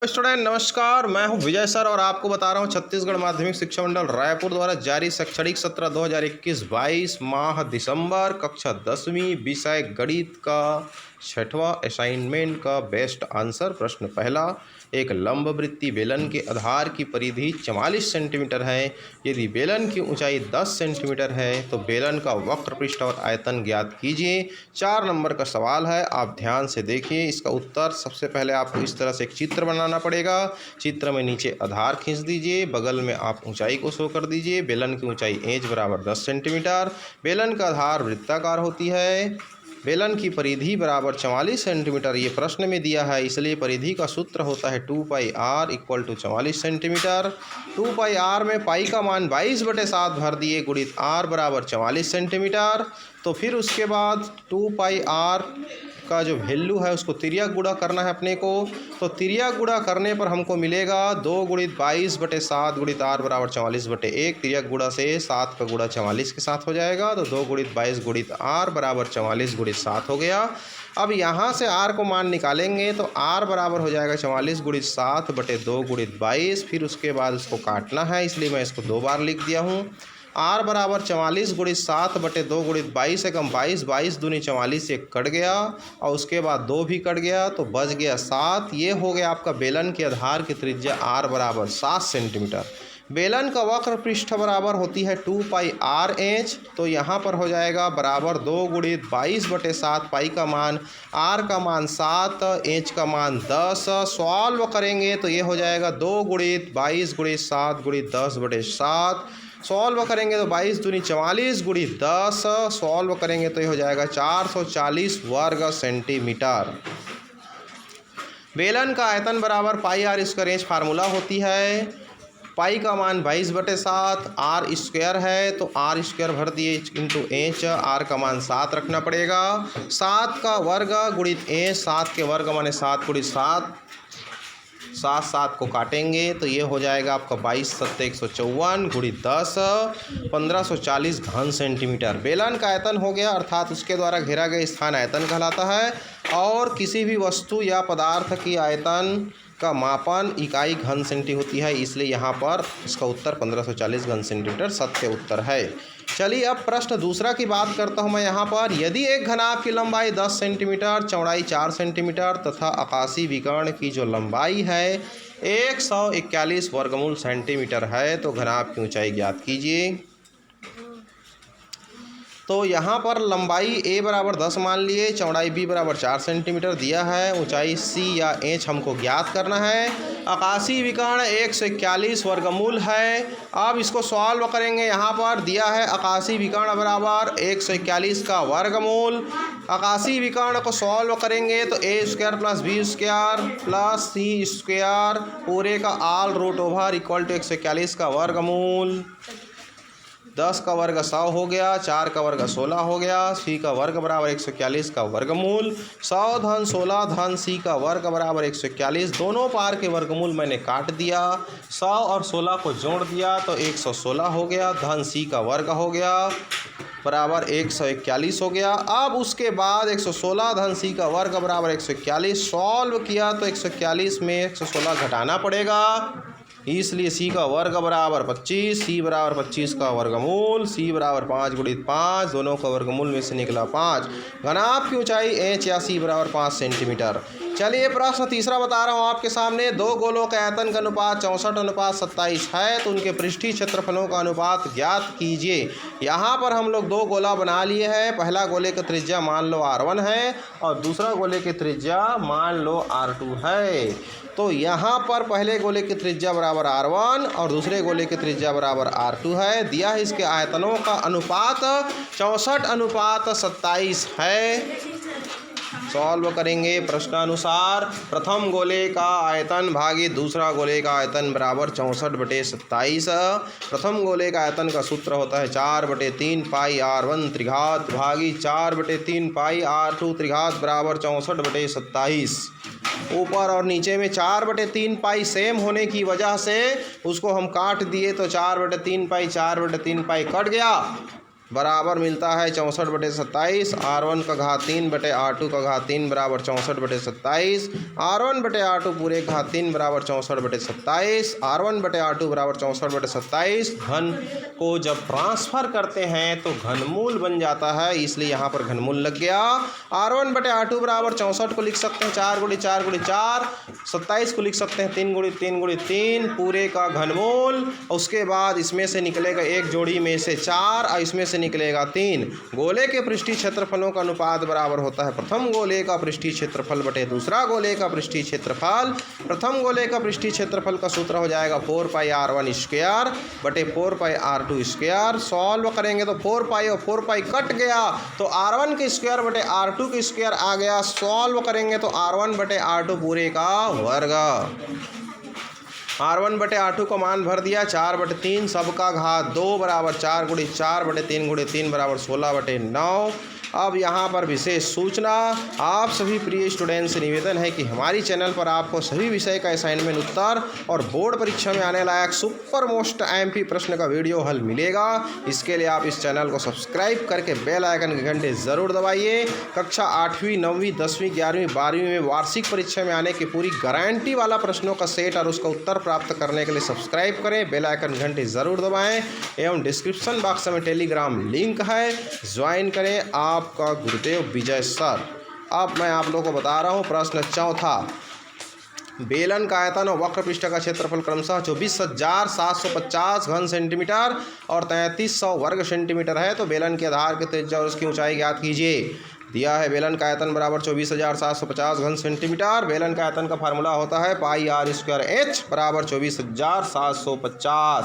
Student नमस्कार, मैं हूं विजय सर और आपको बता रहा हूं छत्तीसगढ़ माध्यमिक शिक्षा मंडल रायपुर द्वारा जारी शैक्षणिक सत्र 2021-22 माह दिसंबर कक्षा 10वीं विषय गणित का 6वां असाइनमेंट का बेस्ट आंसर। प्रश्न पहला, एक लंबवृत्तीय बेलन के आधार की परिधि 44 सेंटीमीटर है। यदि बेलन की ऊंचाई 10 सेंटीमीटर है तो बेलन का वक्र पृष्ठ और आयतन ज्ञात कीजिए। 4 नंबर का सवाल है, आप ध्यान से देखिए। इसका उत्तर सबसे पहले आपको इस तरह से एक चित्र बनाना पड़ेगा। चित्र में नीचे आधार खींच दीजिए, बगल में आप ऊंचाई को शो कर दीजिए। बेलन की ऊंचाई एच बराबर 10 सेंटीमीटर। बेलन का आधार वृत्ताकार होती है। बेलन की परिधि बराबर 44 सेंटीमीटर ये प्रश्न में दिया है, इसलिए परिधि का सूत्र होता है 2πr equal to 44 centimetre. 2πr में पाई का मान 22/7 भर दिए, गुणित r बराबर 44 सेंटीमीटर। तो फिर उसके बाद 2πr का जो वैल्यू है उसको तिर्यक गुणा करना है अपने को। तो तिर्यक गुणा करने पर हमको मिलेगा 2 गुणित 22/7 गुणित r बराबर 44/1। तिर्यक गुणा से 7 का गुणा 44 के साथ हो जाएगा, तो 2 गुणित 22 गुणित r बराबर 44 गुणित 7 हो गया। अब यहाँ से r को मान निकालेंगे तो r बराबर हो जाएगा 44 गुणित 7/2 गुणित 22। फिर उसके बाद उसको काटना है, इसलिए मैं इसको 2 बार लिख दिया हूँ। r बराबर 44 गुणित 7/2 गुणित 22 एकम 22, 22 दूनी 44 एक कट गया और उसके बाद 2 भी कट गया तो बच गया 7। ये हो गया आपका बेलन के आधार की त्रिज्या r बराबर 7 सेंटीमीटर। बेलन का वक्र पृष्ठ बराबर होती है 2πrh। तो यहाँ पर हो जाएगा बराबर 2 गुणित 22/7। पाई का मान, r का मान 7, h का मान 10। सॉल्व करेंगे तो ये हो जाएगा 2 गुणित 22 गुणित 7 गुणित 10/7। सॉल्व करेंगे तो 22 दूनी 44 गुणित 10। सॉल्व करेंगे तो ये हो जाएगा 440 वर्ग सेंटीमीटर। बेलन का आयतन बराबर πr² एच फार्मूला होती है। पाई का मान 22/7, r स्क्वायर है तो r² भर दिए इंटू एच। r का मान 7 रखना पड़ेगा। 7 का वर्ग गुणित एच, 7 के वर्ग माने 7 गुणित 7। 7 7 को काटेंगे तो ये हो जाएगा आपका 22 7 154 गुणित 10 1540 घन सेंटीमीटर। बेलन का आयतन हो गया, अर्थात उसके द्वारा घेरा गया स्थान आयतन कहलाता है। और किसी भी वस्तु या पदार्थ की आयतन का मापन इकाई घन सेंटी होती है, इसलिए यहाँ पर इसका उत्तर 1540 घन सेंटीमीटर सत्य उत्तर है। चलिए अब प्रश्न दूसरा की बात करता हूँ मैं यहाँ पर। यदि एक घनाभ की लंबाई 10 सेंटीमीटर, चौड़ाई 4 सेंटीमीटर तथा आकाशीय विकर्ण की जो लंबाई है 141 वर्गमूल सेंटीमीटर है, तो घनाभ की ऊंचाई ज्ञात कीजिए। तो यहाँ पर लंबाई a बराबर 10 मान लिए, चौड़ाई b बराबर 4 सेंटीमीटर दिया है, ऊंचाई c या h हमको ज्ञात करना है। आकाशीय विकर्ण 141 वर्गमूल है। अब इसको सॉल्व करेंगे, यहाँ पर दिया है आकाशीय विकर्ण बराबर 141 का वर्गमूल। आकाशीय विकर्ण को सॉल्व करेंगे तो a² plus b² plus c² पूरे का all root over equal to 141 का वर्गमूल। 10 का वर्ग 100 हो गया, 4 का वर्ग 16 हो गया, c का वर्ग बराबर 141 का वर्गमूल। 100 धन 16 धन c का वर्ग बराबर 141। दोनों पार के वर्गमूल मैंने काट दिया, 100 और 16 को जोड़ दिया तो 116 हो गया, धन c का वर्ग हो गया बराबर 141 हो गया। अब उसके बाद 116 धन c का वर्ग बराबर 141 सॉल्व किया तो 141 में 116 घटाना पड़ेगा, इसलिए c का वर्ग बराबर 25, c बराबर 25 का वर्गमूल, c बराबर 5 गुणित 5, दोनों का वर्गमूल में से निकला 5। घनाभ की ऊंचाई h या c बराबर 5 सेंटीमीटर। चलिए प्रश्न तीसरा बता रहा हूँ आपके सामने। दो गोलों का आयतन का अनुपात 64:27 है, तो उनके पृष्ठीय क्षेत्रफलों का अनुपात ज्ञात कीजिए। यहाँ पर हम लोग दो गोला बना लिए हैं। पहला गोले का त्रिज्या मान लो r1 है और दूसरा गोले की त्रिज्या मान लो r2 है। तो यहाँ पर पहले गोले की त्रिज्या बराबर r1 और दूसरे गोले की त्रिज्या बराबर r2 है। दिया है इसके आयतनों का अनुपात 64:27 है। सॉल्व करेंगे प्रश्नानुसार। प्रथम गोले का आयतन भागी दूसरा गोले का आयतन बराबर 64/27। प्रथम गोले का आयतन का सूत्र होता है 4/3 पाई r1 त्रिघात भागी 4/3 पाई r2 त्रिघात बराबर 64/27। ऊपर और नीचे में 4/3 पाई सेम होने की वजह से उसको हम काट दिए तो 4/3 पाई 4/3 पाई कट गया। बराबर मिलता है 64/27। R1 का घात 3 बटे R2 का घात 3 बराबर 64/27। R1 बटे R2 पूरे घात 3 बराबर 64/27। R1 बटे R2 बराबर 64/27। घन को जब ट्रांसफर करते हैं तो घनमूल बन जाता है, इसलिए यहाँ पर घनमूल लग गया। R1 बटे R2 बराबर 64 को लिख सकते हैं 4 गुणी 4 गुणी 4। 27 को लिख सकते हैं 3 गुणी 3 गुणी 3 पूरे का घनमूल। उसके बाद इसमें से निकलेगा एक जोड़ी में से 4 और इसमें से निकलेगा 3। गोले के पृष्ठीय क्षेत्रफलों का अनुपात बराबर होता है प्रथम गोले का पृष्ठीय क्षेत्रफल बटे दूसरा गोले का पृष्ठीय क्षेत्रफल। प्रथम गोले का पृष्ठीय क्षेत्रफल का सूत्र हो जाएगा 4πr1 स्क्वायर बटे 4πr2 स्क्वायर। सॉल्व करेंगे तो 4π और 4π कट गया तो R1 के स्क्वायर बटे R2 के स्क्वायर आ गया। सॉल्व करेंगे तो R1 बटे R2 पूरे का वर्ग। R1 बटे R2 को मान भर दिया 4/3 सबका घात 2 बराबर 4 गुणी 4 बटे 3 गुणी 3 बराबर 16/9। अब यहाँ पर विशेष सूचना, आप सभी प्रिय स्टूडेंट से निवेदन है कि हमारी चैनल पर आपको सभी विषय का असाइनमेंट उत्तर और बोर्ड परीक्षा में आने लायक सुपर मोस्ट MP प्रश्न का वीडियो हल मिलेगा। इसके लिए आप इस चैनल को सब्सक्राइब करके बेल आइकन के घंटे ज़रूर दबाइए। कक्षा 8वीं 9वीं 10वीं 11वीं 12वीं में वार्षिक परीक्षा में आने की पूरी गारंटी वाला प्रश्नों का सेट और उसका उत्तर प्राप्त करने के लिए सब्सक्राइब करें, बेल आइकन घंटे ज़रूर दबाएँ एवं डिस्क्रिप्शन बॉक्स में टेलीग्राम लिंक है, ज्वाइन करें। आपका गुरुदेव विजय सर। अब मैं आप लोगों को बता रहा हूँ प्रश्न चौथा। बेलन का आयतन और वक्र पृष्ठ का क्षेत्रफल क्रमशः 24,750 घन सेंटीमीटर और 3300 वर्ग सेंटीमीटर है। तो बेलन के आधार के त्रिज्या और उसकी ऊंचाई ज्ञात कीजिए। दिया है बेलन का आयतन बराबर 24,750 घन सेंटीमीटर। बेलन का आयतन का फार्मूला होता है πr² h बराबर 24,750।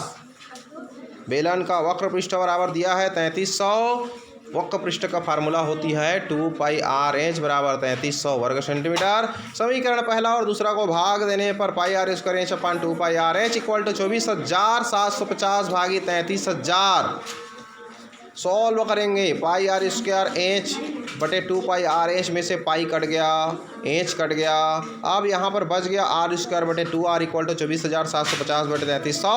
बेलन का वक्र पृष्ठ बराबर दिया है 3300। वक्र पृष्ठ का फार्मूला होती है 2πr h बराबर 3300 वर्ग सेंटीमीटर। समीकरण पहला और दूसरा को भाग देने पर πr² h अपन 2πr h इक्वल टू 24,750 भागी 33,000। सॉल्व करेंगे πr² h बटे 2πr h में से पाई कट गया, h कट गया। अब यहाँ पर बच गया r² बटे 2r इक्वल टू 24,750 बटे 3300।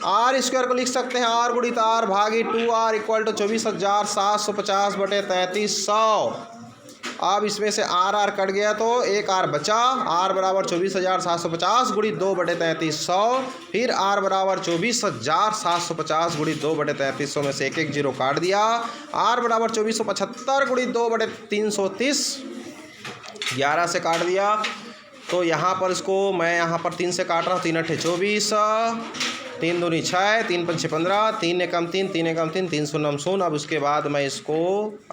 r² को लिख सकते हैं r गुणित r भागी 2r इक्वल टू 24,750 बटे 3300। अब इसमें से r कट गया तो एक r बचा। r बराबर 24,750 गुणित 2 बटे 3300। फिर r बराबर 24,750 गुणित 2 बटे 3300 में से एक एक जीरो काट दिया। r बराबर 2475 गुणित 2 बटे 330 11 से काट दिया। तो यहाँ पर इसको मैं यहाँ पर 3 से काट रहा हूँ। 3 अट्ठे 24, 3 दूनी 6, 3 पंचे 15, 3 एकम 3, 3 एकम 3, 3 शून्यम शून्य। अब उसके बाद मैं इसको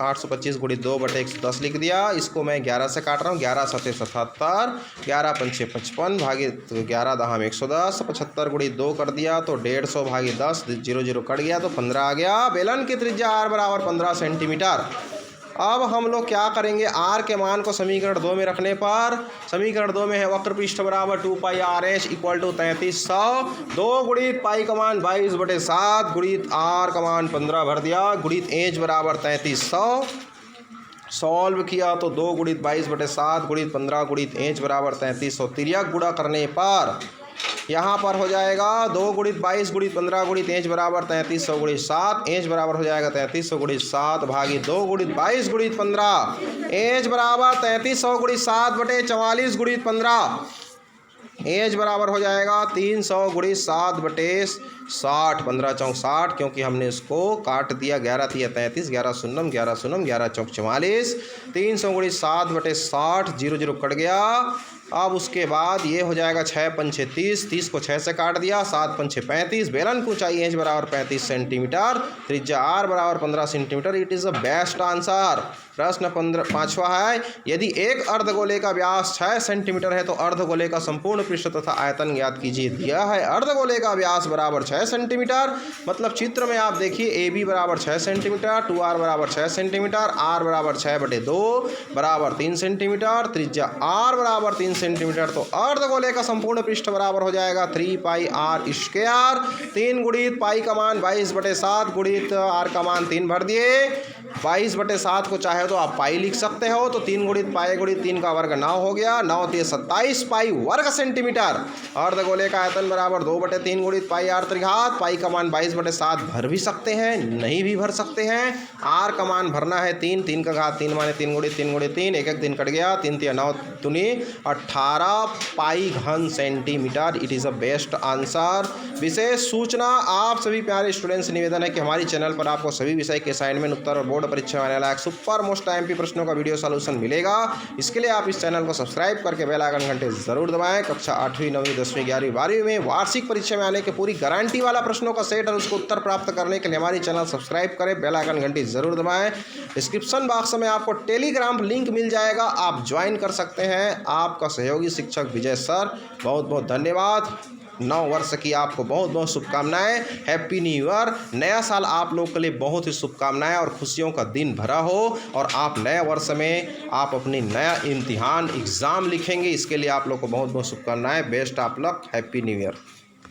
825 गुणित 2 बटे 110 लिख दिया। इसको मैं 11 से काट रहा हूँ। 11 सते 77, 11 पंचे 55 भागी 11 दहाम 110। 75 गुणित 2 कर दिया तो 150 भागी 10 0 0 कट गया तो 15 आ गया। बेलन की त्रिज्या r बराबर 15 सेंटीमीटर। अब हम लोग क्या करेंगे, r के मान को समीकरण 2 में रखने पर, समीकरण 2 में है वक्र पृष्ठ बराबर 2πr h इक्वल टू 3300। 2 गुणित पाई का मान 22/7 गुणित r का मान 15 भर दिया गुणित h बराबर 3300। सॉल्व किया तो 2 गुणित 22/7 गुणित 15 गुणित h बराबर 3300। तिर्यक गुणा करने पर यहाँ पर हो जाएगा 2 गुणित 22 गुणित 15 गुणित h बराबर 3300 गुणित 7। h बराबर हो जाएगा 3300 गुणित 7 भागी 2 गुणित 22 गुणित 15। h बराबर 3300 गुणित 7 बटे 44 गुणित 15। h बराबर हो जाएगा 300 गुणित 7 बटे 60। 15 चौक 60 क्योंकि हमने इसको काट दिया। 11 थी 33, 11 शून्यम 11 शून्यम 11 चौक 44। 300 गुणित 7 बटे 60 0 0 कट गया। अब उसके बाद ये हो जाएगा 6 पंचे 30, 30 को 6 से काट दिया। 7 पंचे 35। बेलन की ऊंचाई h बराबर 35 सेंटीमीटर, त्रिज्या r बराबर 15 centimetre. It is the best answer. प्रश्न 5वां है, यदि एक अर्धगोले का व्यास 6 सेंटीमीटर है तो अर्धगोले का संपूर्ण पृष्ठ तथा आयतन ज्ञात कीजिए। दिया है अर्धगोले का व्यास बराबर 6 सेंटीमीटर, मतलब चित्र में आप देखिए AB बराबर 6 सेंटीमीटर, 2r बराबर 6 सेंटीमीटर, r बराबर 6 बटे 2 बराबर 3 सेंटीमीटर, त्रिज्या r बराबर 3 सेंटीमीटर। तो अर्धगोले का संपूर्ण पृष्ठ बराबर हो जाएगा 3 पाई आर स्क्वायर। 3 गुणित पाई का मान 22/7 गुणित आर का मान 3 भर दिए। 22/7 को चाहे तो आप पाई लिख सकते हो, तो 3 गुणित पाई गुणित 3 का वर्ग 9 हो गया। 9 × 27 पाई वर्ग सेंटीमीटर। अर्धगोले का आयतन बराबर 2/3 गुणित पाई आर त्रिघात। पाई का मान 22/7 भर भी सकते हैं, नहीं भी भर सकते हैं। आर का मान भरना है 3, 3 का घात 3 माने 3 गुणित 3 गुणित 3, एक एक दिन कट गया, 3 × 9 दूनी 18 पाई घन centimetre. It is a best answer. विशेष सूचना, आप सभी प्यारे स्टूडेंट्स से निवेदन है कि हमारी चैनल पर आपको सभी विषय के असाइनमेंट, उत्तर और बोर्ड परीक्षा में आने लायक सुपर मोस्ट एमपी प्रश्नों का वीडियो सॉल्यूशन मिलेगा। इसके लिए आप इस चैनल को सब्सक्राइब करके बेल आइकन घंटे जरूर दबाएं। कक्षा 8वीं 9वीं 10वीं 11वीं 12वीं में वार्षिक परीक्षा में आने के पूरी गारंटी वाला प्रश्नों का सेट और उसको उत्तर प्राप्त करने के लिए हमारी चैनल सब्सक्राइब करें, बेल आइकन घंटी जरूर दबाएं। डिस्क्रिप्शन बॉक्स में आपको टेलीग्राम लिंक मिल जाएगा, आप ज्वाइन कर सकते हैं। आपका सहयोगी शिक्षक विजय सर, बहुत बहुत धन्यवाद। 9 वर्ष की आपको बहुत बहुत शुभकामनाएं। Happy new year. नया साल आप लोग के लिए बहुत ही शुभकामनाएं और खुशियों का दिन भरा हो, और आप नए वर्ष में आप अपनी नया इम्तिहान एग्ज़ाम लिखेंगे। इसके लिए आप लोग को बहुत बहुत शुभकामनाएं। Best of luck. Happy new year.